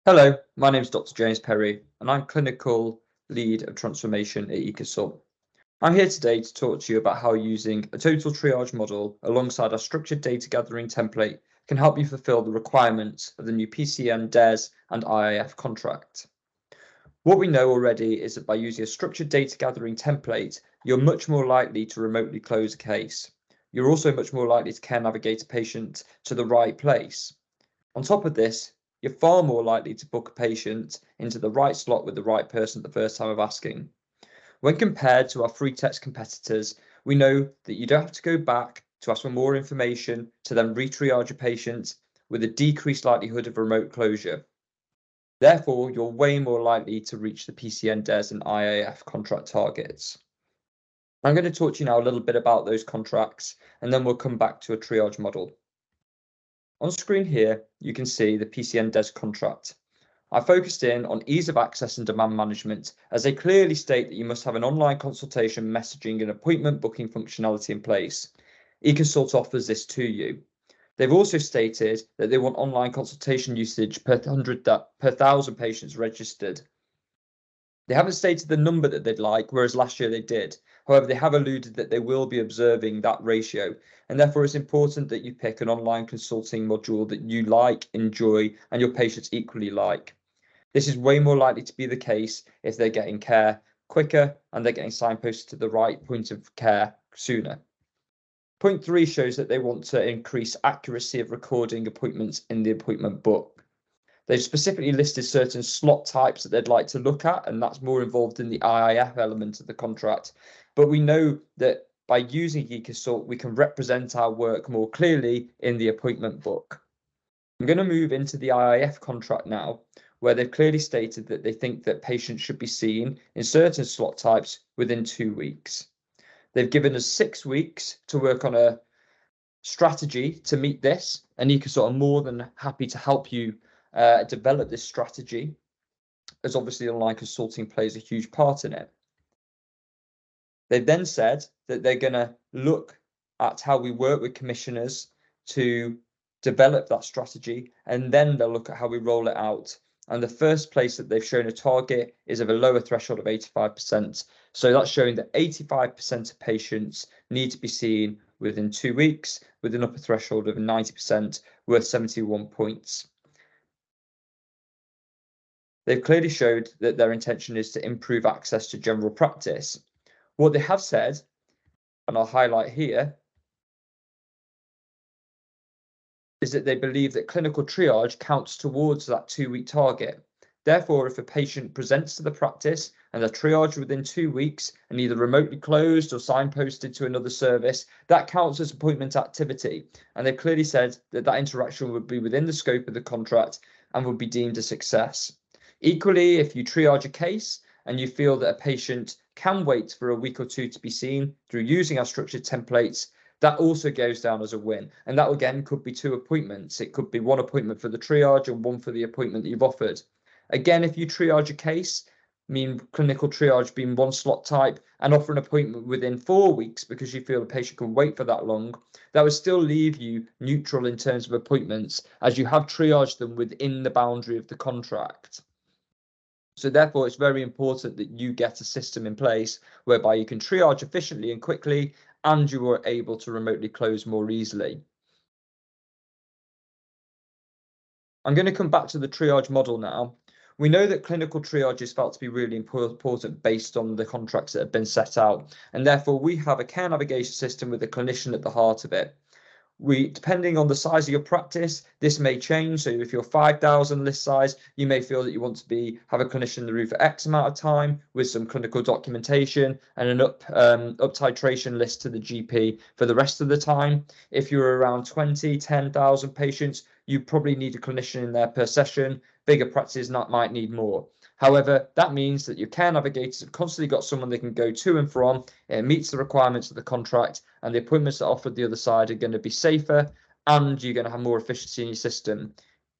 Hello, my name is Dr. James Perry, and I'm Clinical Lead of Transformation at eConsult. I'm here today to talk to you about how using a total triage model alongside our structured data gathering template can help you fulfill the requirements of the new PCN DES and IIF contract. What we know already is that by using a structured data gathering template, you're much more likely to remotely close a case. You're also much more likely to care navigate a patient to the right place. On top of this, you're far more likely to book a patient into the right slot with the right person at the first time of asking. When compared to our free text competitors, we know that you don't have to go back to ask for more information to then re-triage a patient with a decreased likelihood of remote closure. Therefore, you're way more likely to reach the PCN DES and IIF contract targets. I'm going to talk to you now a little bit about those contracts, and then we'll come back to a triage model. On screen here, you can see the PCN DES contract. I focused in on ease of access and demand management, as they clearly state that you must have an online consultation messaging and appointment booking functionality in place. eConsult offers this to you. They've also stated that they want online consultation usage per 1,000 patients registered. They haven't stated the number that they'd like, whereas last year they did. However, they have alluded that they will be observing that ratio, and therefore it's important that you pick an online consulting module that you like, enjoy, and your patients equally like. This is way more likely to be the case if they're getting care quicker and they're getting signposted to the right point of care sooner. Point 3 shows that they want to increase accuracy of recording appointments in the appointment book. They've specifically listed certain slot types that they'd like to look at, and that's more involved in the IIF element of the contract. But we know that by using eConsult, we can represent our work more clearly in the appointment book. I'm going to move into the IIF contract now, where they've clearly stated that they think that patients should be seen in certain slot types within 2 weeks. They've given us 6 weeks to work on a strategy to meet this, and eConsult are more than happy to help you develop this strategy, as obviously online consulting plays a huge part in it. They've then said that they're going to look at how we work with commissioners to develop that strategy, and then they'll look at how we roll it out. And the first place that they've shown a target is of a lower threshold of 85%. So that's showing that 85% of patients need to be seen within 2 weeks, with an upper threshold of 90%, worth 71 points. They've clearly showed that their intention is to improve access to general practice. What they have said, and I'll highlight here, is that they believe that clinical triage counts towards that 2-week target. Therefore, if a patient presents to the practice and they're triaged within 2 weeks and either remotely closed or signposted to another service, that counts as appointment activity. And they've clearly said that that interaction would be within the scope of the contract and would be deemed a success. Equally, if you triage a case and you feel that a patient can wait for a week or 2 to be seen through using our structured templates, that also goes down as a win. And that again could be 2 appointments. It could be 1 appointment for the triage and 1 for the appointment that you've offered. Again, if you triage a case, mean clinical triage being 1 slot type, and offer an appointment within 4 weeks because you feel the patient can wait for that long, that would still leave you neutral in terms of appointments, as you have triaged them within the boundary of the contract. So therefore, it's very important that you get a system in place whereby you can triage efficiently and quickly, and you are able to remotely close more easily. I'm going to come back to the triage model now. We know that clinical triage is felt to be really important based on the contracts that have been set out, and therefore we have a care navigation system with a clinician at the heart of it. Depending on the size of your practice, this may change. So if you're 5,000 list size, you may feel that you want to have a clinician in the room for X amount of time with some clinical documentation and an up titration list to the GP for the rest of the time. If you're around 10,000 patients, you probably need a clinician in there per session. Bigger practices might need more. However, that means that your care navigators have constantly got someone they can go to and from. It meets the requirements of the contract, and the appointments that are offered the other side are going to be safer, and you're going to have more efficiency in your system.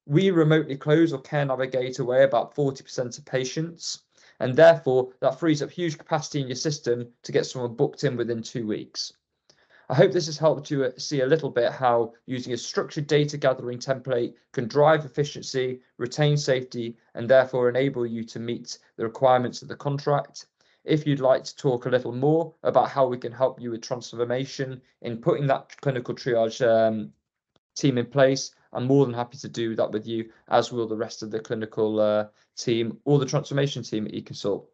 We remotely close or care navigate away about 40% of patients, and therefore that frees up huge capacity in your system to get someone booked in within 2 weeks. I hope this has helped you see a little bit how using a structured data gathering template can drive efficiency, retain safety, and therefore enable you to meet the requirements of the contract. If you'd like to talk a little more about how we can help you with transformation in putting that clinical triage team in place, I'm more than happy to do that with you, as will the rest of the clinical team or the transformation team at eConsult.